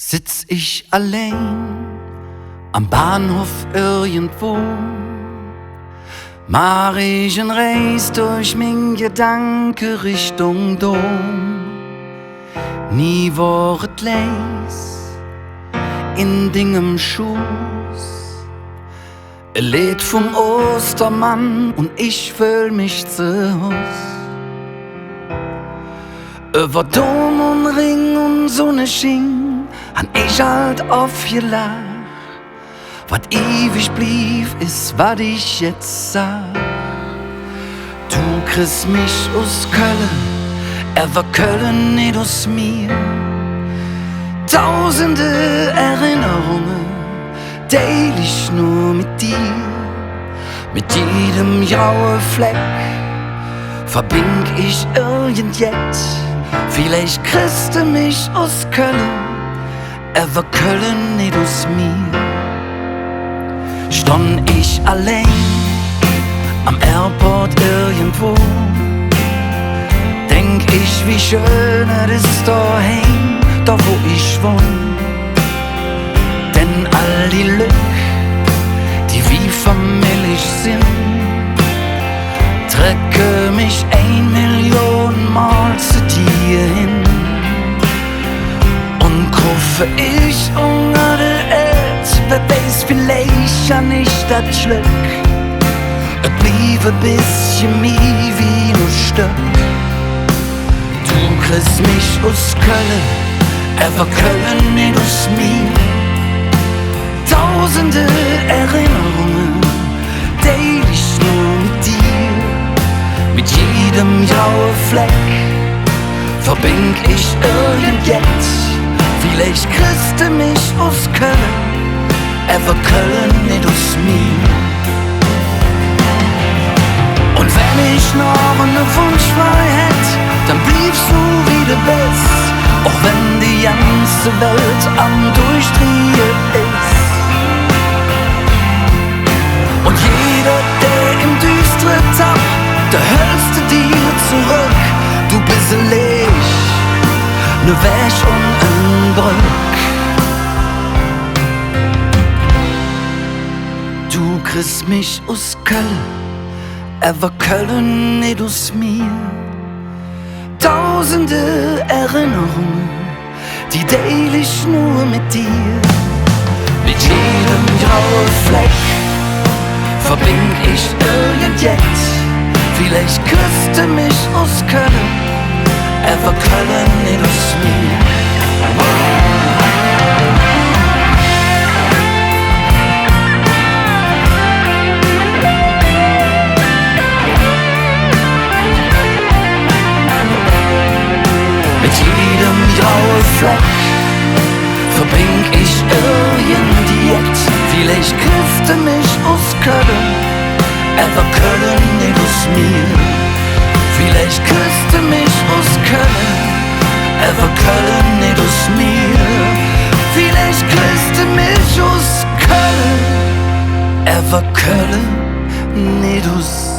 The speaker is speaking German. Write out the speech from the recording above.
Sitz ich allein am Bahnhof irgendwo, mach ich ein Reis durch mein Gedanke Richtung Dom. Nie Wort leis in Dingem Schuss, Lied vom Ostermann und ich fühl mich zu Haus. Über Dom und Ring und Sonne schien, han ich halt aufgelacht. Wat ewig blieb, ist, wat ich jetzt sag. Du kriegst mich aus Köln, war Köln nicht aus mir. Tausende Erinnerungen teil ich nur mit dir. Mit jedem grauen Fleck verbind ich irgend jetzt. Vielleicht kriegst du mich aus Köln, war Köln nicht aus mir. Stond ich allein am Airport irgendwo, denk ich, wie schön es ist daheim, da wo ich wohn. Denn all die Lück, die wie familisch sind, trecke mich 1.000.000 Mal zu dir hin. Und rufe ich unter der Erd, wer weiß vielleicht ja nicht das Glück. Es blieb ein bisschen mir wie nur Stück. Du kriegst mich aus Köln, war Köln nicht aus mir. Tausende Erinnerungen teil ich nur mit dir. Mit jedem grauen Fleck verbind ich irgend jetzt. Vielleicht kriegst du mich aus Köln, war Köln nicht aus mir. Und wenn ich noch einen Wunsch frei hätt, dann bliebst du wie du bist, auch wenn die ganze Welt am Durchdrehen ist. Und jeder, der im Düstere tappt, der hältst du dir zurück. Du bist ein Licht, ne Wäsch und ein Brück. Du kriegst mich aus Köln, war Köln nicht aus mir. Tausende Erinnerungen, die teil ich nur mit dir. Mit jedem grauen Fleck verbind ich irgend jetzt. Vielleicht kriegst du mich aus Köln, war Köln nicht aus mir. Mit jedem grauen Fleck verbind ich irgend jetzt. Vielleicht kriegst du mich aus Köln, war Köln nicht aus mir. Vielleicht kriegst du mich aus Köln, war Köln nicht aus mir. Vielleicht kriegst du mich aus Köln, war Köln nicht aus mir.